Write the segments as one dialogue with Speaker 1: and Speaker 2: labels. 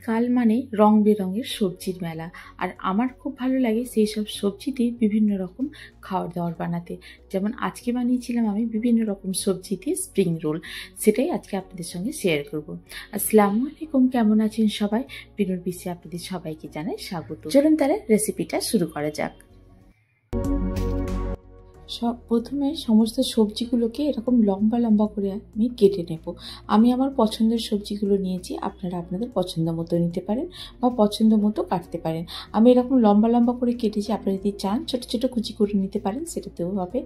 Speaker 1: শীতকাল মানে রং বেরঙের সবজির মেলা। আর আমার খুব ভালো লাগে সেই সব সবজি দিয়ে বিভিন্ন রকম খাবার দাবার বানাতে। যেমন আজকে বানিয়েছিলাম আমি বিভিন্ন রকম সবজি দিয়ে স্প্রিং রোল, সেটাই আজকে আপনাদের সঙ্গে শেয়ার করব। আসসালামু আলাইকুম, কেমন আছেন সবাই? বিনুর বিশ্বে আপনাদের সবাইকে জানাই স্বাগত। চলুন তাহলে রেসিপিটা শুরু করা যাক। প্রথমে সমস্ত সবজিগুলোকে এরকম লম্বা লম্বা করে আমি কেটে নেব। আমি আমার পছন্দের সবজিগুলো নিয়েছি, আপনারা আপনাদের পছন্দ মতো নিতে পারেন বা পছন্দ মতো কাটতে পারেন। আমি এরকম লম্বা লম্বা করে কেটেছি, আপনারা যদি চান ছোটো ছোটো কুচি করে নিতে পারেন, সেটাতেও হবে।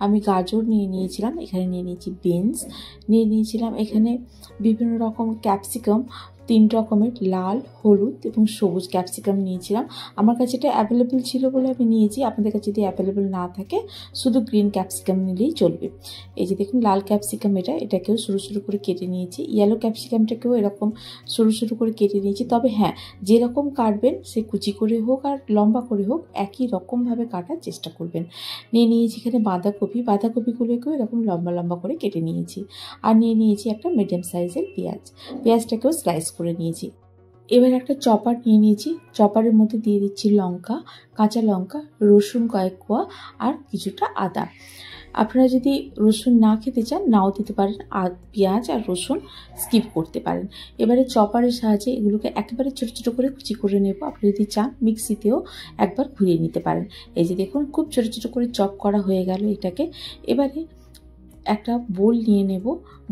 Speaker 1: আমি গাজর নিয়ে নিয়েছিলাম, এখানে নিয়ে নিয়েছি বিনস, নিয়ে নিয়েছিলাম এখানে বিভিন্ন রকম ক্যাপসিকাম, 3 রকমের লাল, হলুদ এবং সবুজ ক্যাপসিকাম নিয়েছিলাম। আমার কাছে এটা অ্যাভেলেবেল ছিল বলে আমি নিয়েছি, আপনাদের কাছে যদি অ্যাভেলেবেল না থাকে শুধু গ্রিন ক্যাপসিকাম নিলেই চলবে। এই যে দেখুন লাল ক্যাপসিকাম, এটাকেও সরু সরু করে কেটে নিয়েছি। ইয়েলো ক্যাপসিকামটাকেও এরকম সরু সরু করে কেটে নিয়েছি। তবে হ্যাঁ, যেরকম কাটবেন সে কুচি করে হোক আর লম্বা করে হোক একই রকমভাবে কাটার চেষ্টা করবেন। নিয়ে নিয়েছি এখানে বাঁধাকপিগুলোকেও এরকম লম্বা লম্বা করে কেটে নিয়েছি। আর নিয়ে নিয়েছি একটা মিডিয়াম সাইজের পেঁয়াজটাকেও স্লাইস করে নিয়েছি। এবার একটা চপার নিয়ে নিয়েছি, চপারের মধ্যে দিয়ে দিচ্ছি লঙ্কা, কাঁচা লঙ্কা, রসুন কয়েক কোয়া আর কিছুটা আদা। আপনারা যদি রসুন না খেতে চান নাও দিতে পারেন, আর পেঁয়াজ আর রসুন স্কিপ করতে পারেন। এবারে চপারের সাহায্যে এগুলোকে একেবারে ছোটো ছোটো করে কুচি করে নেব। আপনি যদি চান মিক্সিতেও একবার ঘুরিয়ে নিতে পারেন। এই যে দেখুন খুব ছোটো ছোটো করে চপ করা হয়ে গেল এটাকে। এবারে একটা বোল নিয়ে নেব,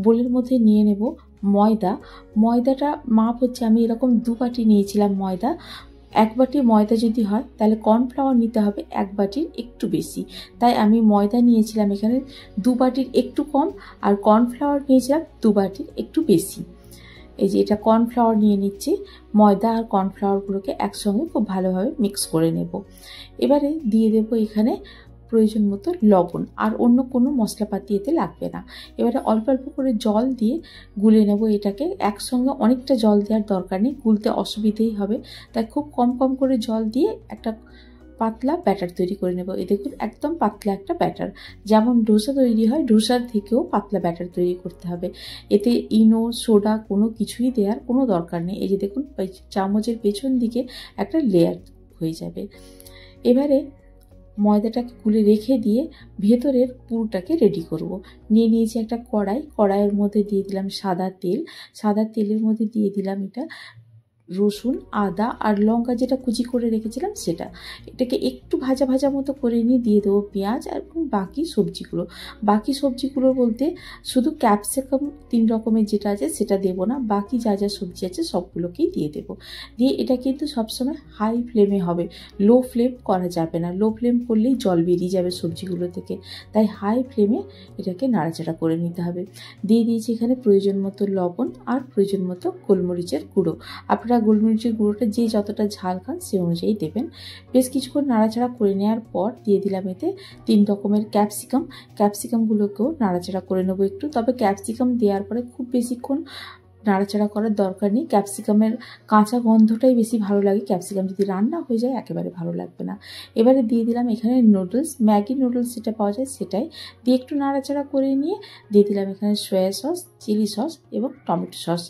Speaker 1: বোলের মধ্যে নিয়ে নেব ময়দাটা মাপ হচ্ছে, আমি এরকম 2 বাটি নিয়েছিলাম ময়দা। 1 বাটি ময়দা যদি হয় তাহলে কর্নফ্লাওয়ার নিতে হবে 1 বাটির একটু বেশি, তাই আমি ময়দা নিয়েছিলাম এখানে 2 বাটির একটু কম, আর কর্নফ্লাওয়ার নিয়েছিলাম 2 বাটির একটু বেশি। এই যে এটা কর্নফ্লাওয়ার নিয়ে নিচ্ছি, ময়দা আর কর্নফ্লাওয়ারগুলোকে একসঙ্গে খুব ভালোভাবে মিক্স করে নেব। এবারে দিয়ে দেবো এখানে প্রয়োজন মতো লবণ, আর অন্য কোনো মশলাপাতি এতে লাগবে না। এবারে অল্প অল্প করে জল দিয়ে গুলে নেব এটাকে। একসঙ্গে অনেকটা জল দেওয়ার দরকার নেই, গুলতে অসুবিধেই হবে, তাই খুব কম কম করে জল দিয়ে একটা পাতলা ব্যাটার তৈরি করে নেব। এই দেখুন একদম পাতলা একটা ব্যাটার, যেমন ডোসা তৈরি হয় ডোসার থেকেও পাতলা ব্যাটার তৈরি করতে হবে। এতে ইনো, সোডা কোনো কিছুই দেওয়ার কোনো দরকার নেই। এই যে দেখুন চামচের পেছন দিকে একটা লেয়ার হয়ে যাবে। এবারে ময়দাটাকে গুলে রেখে দিয়ে ভেতরের পুরটাকে রেডি করব। নিয়ে নিয়েছি একটা কড়াইয়ের মধ্যে দিয়ে দিলাম সাদা তেলের মধ্যে দিয়ে দিলাম এটা রসুন, আদা আর লঙ্কা যেটা কুচি করে রেখেছিলাম সেটা। এটাকে একটু ভাজা ভাজা মতো করে নিয়ে দিয়ে দেবো পেঁয়াজ আর বাকি সবজিগুলো বলতে শুধু ক্যাপসিকাম 3 রকমের যেটা আছে সেটা দেবো না, বাকি যা যা সবজি আছে সবগুলোকেই দিয়ে দেবো। দিয়ে এটা কিন্তু সবসময় হাই ফ্লেমে হবে, লো ফ্লেম করা যাবে না। লো ফ্লেম করলেই জল বেরিয়ে যাবে সবজিগুলো থেকে, তাই হাই ফ্লেমে এটাকে নাড়াচাড়া করে নিতে হবে। দিয়ে দিয়েছি এখানে প্রয়োজন মতো লবণ আর প্রয়োজন মতো গোলমরিচের গুঁড়ো। আপনারা গোলমরিচের গুঁড়োটা যে যতটা ঝাল খান সে অনুযায়ী দেবেন। বেশ কিছুক্ষণ নাড়াচাড়া করে নেওয়ার পর দিয়ে দিলাম এতে 3 রকমের ক্যাপসিকামগুলোকেও নাড়াচাড়া করে নেবো একটু। তবে ক্যাপসিকাম দেওয়ার পরে খুব বেশিক্ষণ নাড়াচাড়া করার দরকার নেই, ক্যাপসিকামের কাঁচা গন্ধটাই বেশি ভালো লাগে, ক্যাপসিকাম যদি রান্না হয়ে যায় একেবারে ভালো লাগবে না। এবারে দিয়ে দিলাম এখানে ম্যাগি নুডলস যেটা পাওয়া যায় সেটাই দিয়ে একটু নাড়াচাড়া করে নিয়ে দিয়ে দিলাম এখানে সয়া সস, চিলি সস এবং টমেটো সস।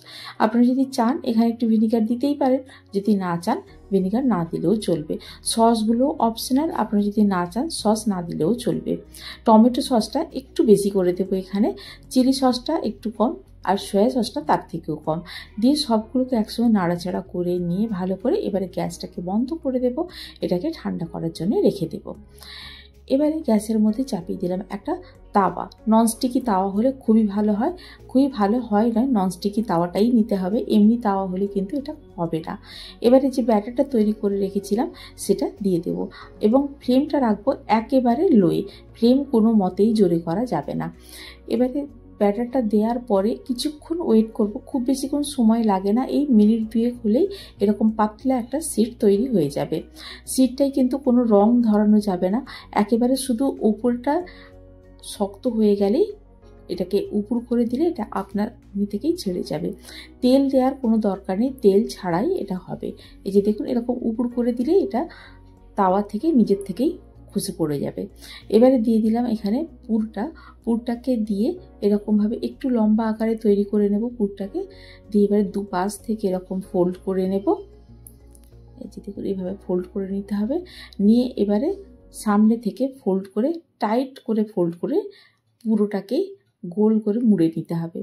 Speaker 1: আপনারা যদি চান এখানে একটু ভিনিগার দিতেই পারেন, যদি না চান ভিনিগার না দিলেও চলবে। সসগুলো অপশনাল, আপনারা যদি না চান সস না দিলেও চলবে। টমেটো সসটা একটু বেশি করে দেবো এখানে, চিলি সসটা একটু কম, আর সয়া সসটা তার থেকেও কম। দিয়ে সবগুলোকে একসঙ্গে নাড়াচাড়া করে নিয়ে ভালো করে এবারে গ্যাসটাকে বন্ধ করে দেব, এটাকে ঠান্ডা করার জন্য রেখে দেব। এবারে গ্যাসের মধ্যে চাপিয়ে দিলাম একটা তাওয়া, ননস্টিকি তাওয়া হলে খুবই ভালো হয় নয়, ননস্টিকি তাওয়াটাই নিতে হবে, এমনি তাওয়া হলে কিন্তু এটা হবে না। এবারে যে ব্যাটারটা তৈরি করে রেখেছিলাম সেটা দিয়ে দেব এবং ফ্লেমটা রাখবো একেবারে লোয়ে, ফ্লেম কোনো মতেই জোরে করা যাবে না। এবারে ব্যাটারটা দেওয়ার পরে কিছুক্ষণ ওয়েট করব, খুব বেশিক্ষণ সময় লাগে না, এই মিনিট 2 হলেই এরকম পাতলা একটা শিট তৈরি হয়ে যাবে। শিটটাই কিন্তু কোনো রং ধরানো যাবে না, একেবারে শুধু উপরটা শক্ত হয়ে গেলেই এটাকে উপর করে দিলে এটা আপনার থেকেই ছেড়ে যাবে। তেল দেওয়ার কোনো দরকার নেই, তেল ছাড়াই এটা হবে। এই যে দেখুন এরকম উপর করে দিলে এটা তাওয়া থেকে নিজের থেকেই খসে পড়ে যাবে। এবারে দিয়ে দিলাম এখানে পুরটাকে দিয়ে এরকমভাবে একটু লম্বা আকারে তৈরি করে নেব। পুরটাকে দিয়ে এবারে দুপাশ থেকে এরকম ফোল্ড করে নেব। যেতে করে এইভাবে ফোল্ড করে নিতে হবে। নিয়ে এবারে সামনে থেকে ফোল্ড করে টাইট করে ফোল্ড করে পুরোটাকেই গোল করে মুড়ে নিতে হবে।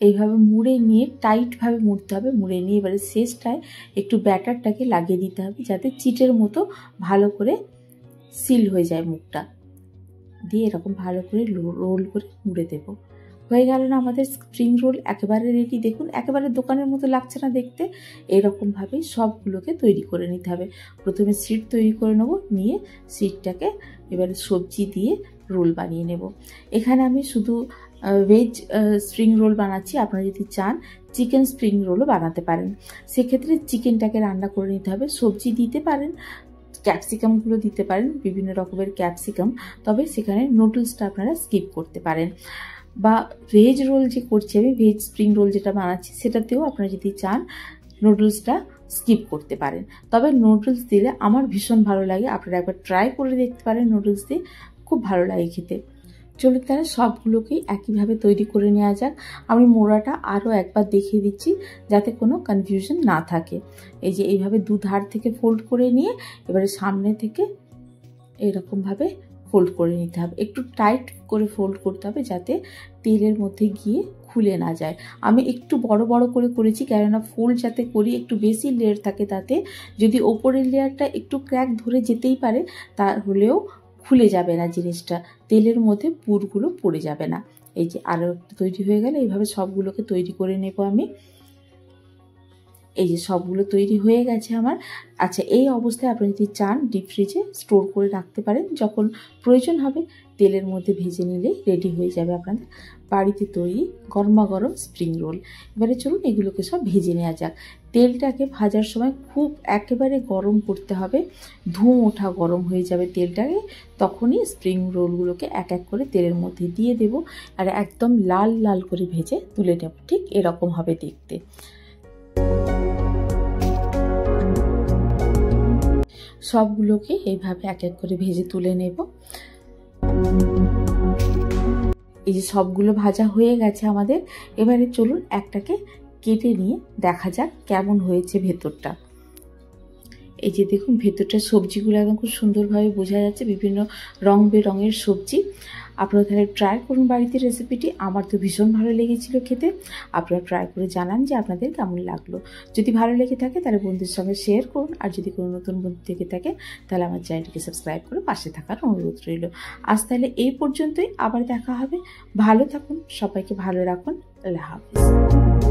Speaker 1: এইভাবে মুড়ে নিয়ে টাইটভাবে মুড়তে হবে। মুড়ে নিয়ে এবারে শেষটায় একটু ব্যাটারটাকে লাগিয়ে দিতে হবে যাতে চিটের মতো ভালো করে সিল হয়ে যায় মুখটা। দিয়ে এরকম ভালো করে রোল করে মুড়ে দেব। হয়ে গেল না আমাদের স্প্রিং রোল একেবারে রেডি। দেখুন একেবারে দোকানের মতো লাগছে না দেখতে? এরকমভাবেই সবগুলোকে তৈরি করে নিতে হবে। প্রথমে সিট তৈরি করে নেব, নিয়ে সিটটাকে এবারে সবজি দিয়ে রোল বানিয়ে নেব। এখানে আমি শুধু ভেজ স্প্রিং রোল বানাচ্ছি। আপনারা যদি চান চিকেন স্প্রিং রোলও বানাতে পারেন। সেক্ষেত্রে চিকেনটাকে রান্না করে নিতে হবে। সবজি দিতে পারেন, ক্যাপসিকামগুলো দিতে পারেন, বিভিন্ন রকমের ক্যাপসিকাম, তবে সেখানে নুডলসটা আপনারা স্কিপ করতে পারেন। বা ভেজ রোল যে করছি আমি, ভেজ স্প্রিং রোল যেটা বানাচ্ছি, সেটাতেও আপনারা যদি চান নুডলসটা স্কিপ করতে পারেন। তবে নুডলস দিলে আমার ভীষণ ভালো লাগে, আপনারা একবার ট্রাই করে দেখতে পারেন। নুডলস দিয়ে খুব ভালো লাগে খেতে। চলুন তাহলে সবগুলোকেই একইভাবে তৈরি করে নেওয়া যাক। আমি মোড়াটা আরও একবার দেখিয়ে দিচ্ছি যাতে কোনো কনফিউশন না থাকে। এই যে এইভাবে দু ধার থেকে ফোল্ড করে নিয়ে এবারে সামনে থেকে এরকমভাবে ফোল্ড করে নিতে হবে। একটু টাইট করে ফোল্ড করতে হবে যাতে তেলের মধ্যে গিয়ে খুলে না যায়। আমি একটু বড় বড় করে করেছি, কেননা ফোল্ড যাতে করি একটু বেশি লেয়ার থাকে, তাতে যদি ওপরের লেয়ারটা একটু ক্র্যাক ধরে যেতেই পারে, তাহলেও খুলে যাবে না জিনিসটা, তেলের মধ্যে পুরগুলো পড়ে যাবে না। এই যে আরও একটা তৈরি হয়ে গেলে এইভাবে সবগুলোকে তৈরি করে নেব আমি। এই যে সবগুলো তৈরি হয়ে গেছে আমার। আচ্ছা, এই অবস্থায় আপনি যদি চান ডিপ ফ্রিজে স্টোর করে রাখতে পারেন, যখন প্রয়োজন হবে তেলের মধ্যে ভেজে নিলে রেডি হয়ে যাবে আপনাদের বাড়িতে তৈরি গরমা গরম স্প্রিং রোল। এবারে চলুন এগুলোকে সব ভেজে নেওয়া যাক। তেলটাকে ভাজার সময় খুব একেবারে গরম করতে হবে, ধোঁয়া ওঠা গরম হয়ে যাবে তেলটাকে, তখনই স্প্রিং রোলগুলোকে এক এক করে তেলের মধ্যে দিয়ে দেব আর একদম লাল লাল করে ভেজে তুলে নেব। ঠিক এরকম হবে দেখতে। সবগুলোকে এইভাবে এক এক করে ভেজে তুলে নেব। এই যে সবগুলো ভাজা হয়ে গেছে আমাদের। এবারে চলুন একটাকে কেটে নিয়ে দেখা যাক কেমন হয়েছে ভেতরটা। এই যে দেখুন ভেতরটা সবজিগুলো একদম খুব সুন্দরভাবে বোঝা যাচ্ছে, বিভিন্ন রং বেরঙের সবজি। আপনারা তাহলে ট্রাই করুন বাড়িতে রেসিপিটি। আমার তো ভীষণ ভালো লেগেছিল খেতে। আপনারা ট্রাই করে জানান যে আপনাদের কেমন লাগলো। যদি ভালো লেগে থাকে তাহলে বন্ধুদের সঙ্গে শেয়ার করুন, আর যদি কোনো নতুন বন্ধু থেকে থাকে তাহলে আমার চ্যানেলটিকে সাবস্ক্রাইব করে পাশে থাকার অনুরোধ রইল। আজ তাহলে এই পর্যন্তই, আবার দেখা হবে। ভালো থাকুন, সবাইকে ভালো রাখুন। আল্লাহ হাফিজ।